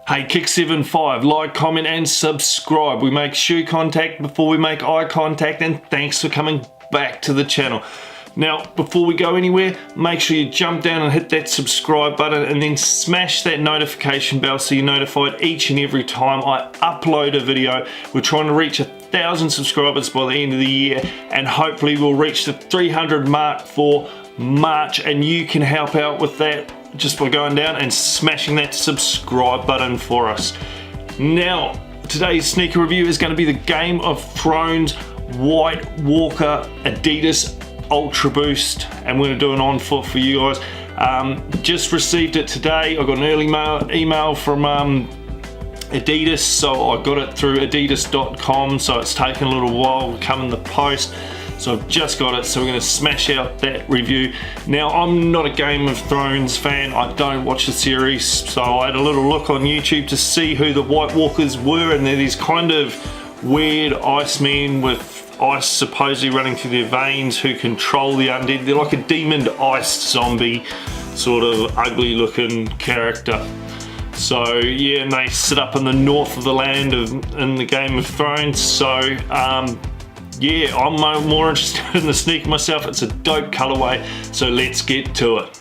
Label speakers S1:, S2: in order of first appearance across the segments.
S1: Hey, Kick75, like, comment and subscribe. We make shoe contact before we make eye contact, and thanks for coming back to the channel. Now, before we go anywhere, make sure you jump down and hit that subscribe button and then smash that notification bell so you're notified each and every time I upload a video. We're trying to reach 1,000 subscribers by the end of the year, and hopefully we'll reach the 300 mark for March, and you can help out with that just by going down and smashing that subscribe button for us. Now, today's sneaker review is going to be the Game of Thrones White Walker Adidas Ultra Boost, and we're going to do an on foot for you guys. Just received it today. I got an early email from Adidas, so I got it through adidas.com, so it's taken a little while to come in the post. So I've just got it, so we're going to smash out that review. Now, I'm not a Game of Thrones fan. I don't watch the series, so I had a little look on YouTube to see who the White Walkers were, and they're these kind of weird icemen with ice supposedly running through their veins who control the undead. They're like a demoned ice zombie, sort of ugly looking character. So yeah, and they sit up in the north of the land in the Game of Thrones. So yeah, I'm more interested in the sneaker myself. It's a dope colorway, so let's get to it.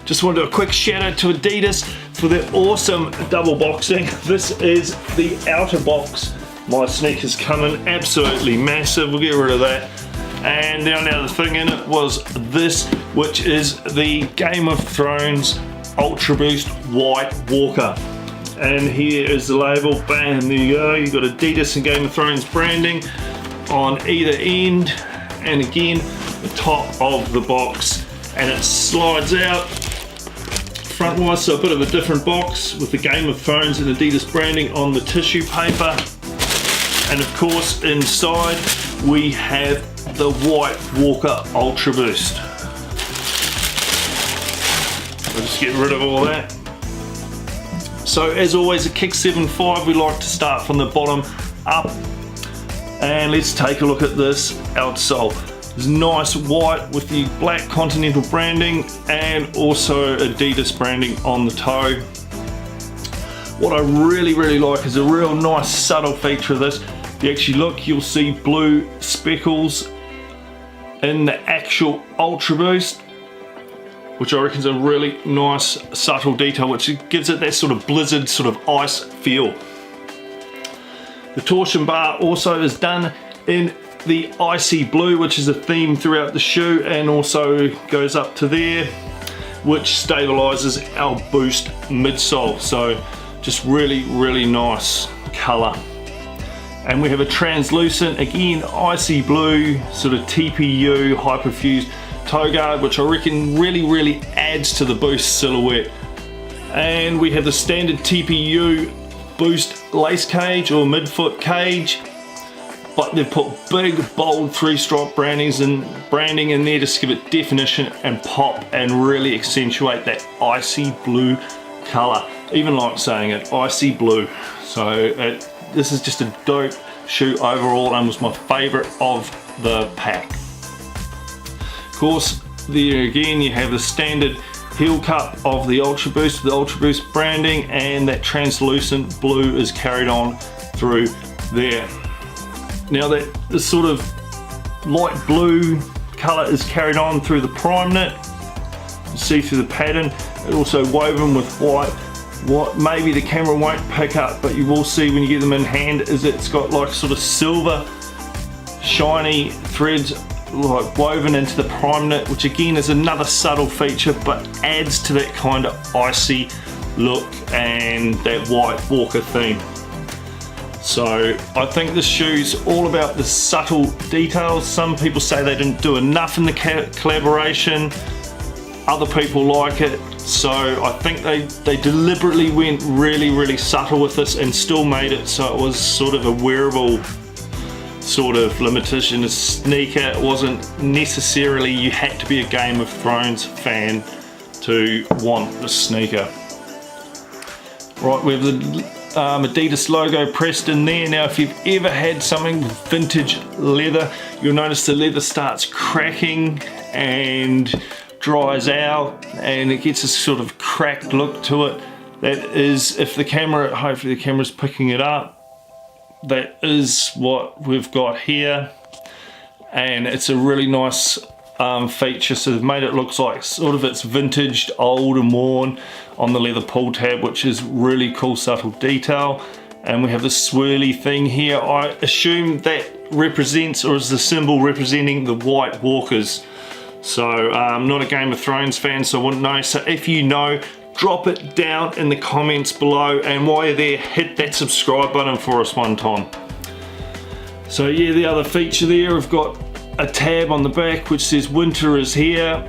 S1: Just want to do a quick shout out to Adidas for their awesome double boxing. This is the outer box. My sneakers come in absolutely massive. We'll get rid of that. And the only other thing in it was this, which is the Game of Thrones Ultra Boost White Walker. And here is the label. Bam, there you go. You've got Adidas and Game of Thrones branding on either end, and again the top of the box, and it slides out front-wise, so a bit of a different box with the Game of Thrones and Adidas branding on the tissue paper. And of course, inside we have the White Walker Ultra Boost. I'll just get rid of all that. So as always at Kick75, we like to start from the bottom up, and let's take a look at this outsole. It's nice white with the black Continental branding and also Adidas branding on the toe. What I really like is a real nice subtle feature of this. If you actually look, you'll see blue speckles in the actual Ultra Boost, which I reckon is a really nice subtle detail, which gives it that sort of blizzard, sort of ice feel. The torsion bar also is done in the icy blue, which is a theme throughout the shoe, and also goes up to there, which stabilizes our Boost midsole. So just really nice color. And we have a translucent, again icy blue, sort of TPU hyperfused toe guard, which I reckon really adds to the Boost silhouette. And we have the standard TPU Boost lace cage or midfoot cage, but they've put big bold 3-stripe branding in there to give it definition and pop and really accentuate that icy blue color. Even like saying it, icy blue. So this is just a dope shoe overall, and was my favorite of the pack. Of course, there again you have the standard heel cup of the Ultra Boost, the Ultra Boost branding, and that translucent blue is carried on through there. Now that the sort of light blue color is carried on through the prime knit. You see through the pattern, it also woven with white. What maybe the camera won't pick up, but you will see when you get them in hand, is it's got like sort of silver shiny threads like woven into the prime knit, which again is another subtle feature but adds to that kind of icy look and that White Walker theme. So I think this shoe's all about the subtle details. Some people say they didn't do enough in the collaboration. Other people like it. So I think they deliberately went really subtle with this and still made it so it was sort of a wearable sort of limitation, a sneaker. It wasn't necessarily you had to be a Game of Thrones fan to want the sneaker. Right, we have the Adidas logo pressed in there. Now if you've ever had something with vintage leather, you'll notice the leather starts cracking and dries out and it gets a sort of cracked look to it. That is, if the camera, hopefully the camera's picking it up, that is what we've got here, and it's a really nice feature. So they've made it look like sort of it's vintaged, old and worn on the leather pull tab, which is really cool, subtle detail. And we have this swirly thing here. I assume that represents, or is the symbol representing, the White Walkers. So I'm not a Game of Thrones fan, so I wouldn't know. So if you know, drop it down in the comments below, and while you're there, hit that subscribe button for us one time. So yeah, the other feature there, we've got a tab on the back which says winter is here,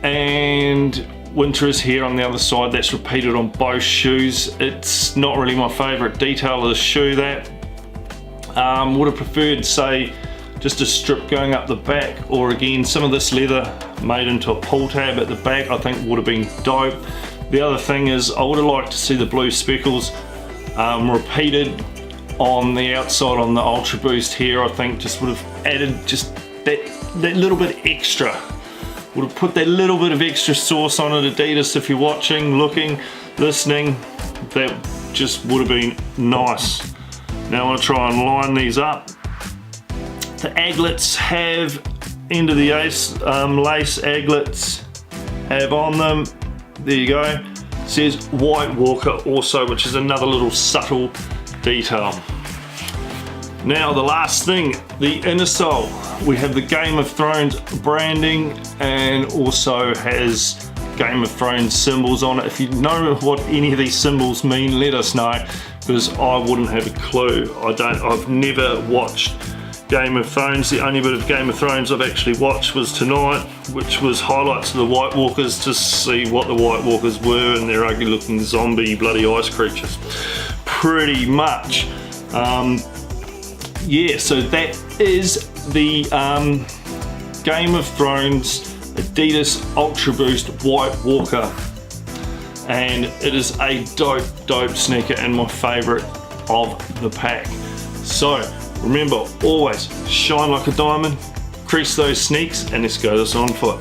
S1: and winter is here on the other side. That's repeated on both shoes. It's not really my favorite detail of the shoe. That would have preferred, say, just a strip going up the back, or again some of this leather made into a pull tab at the back. I think would have been dope. The other thing is I would have liked to see the blue speckles repeated on the outside on the Ultra Boost here. I think just would have added just that little bit extra. Would have put that little bit of extra sauce on it. Adidas, if you're watching, looking, listening, that just would have been nice. Now I want to try and line these up. The aglets have end of the lace aglets have on them. There you go. It says White Walker also, which is another little subtle detail. Now the last thing, the inner sole. We have the Game of Thrones branding and also has Game of Thrones symbols on it. If you know what any of these symbols mean, let us know, because I wouldn't have a clue. I've never watched Game of Thrones. The only bit of Game of Thrones I've actually watched was tonight, which was highlights of the White Walkers, to see what the White Walkers were and their ugly looking zombie bloody ice creatures. Pretty much. Yeah, so that is the Game of Thrones Adidas Ultra Boost White Walker, and it is a dope sneaker and my favorite of the pack. So remember, always shine like a diamond, crease those sneaks, and let's go this on foot.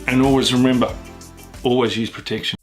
S1: And always remember, always use protection.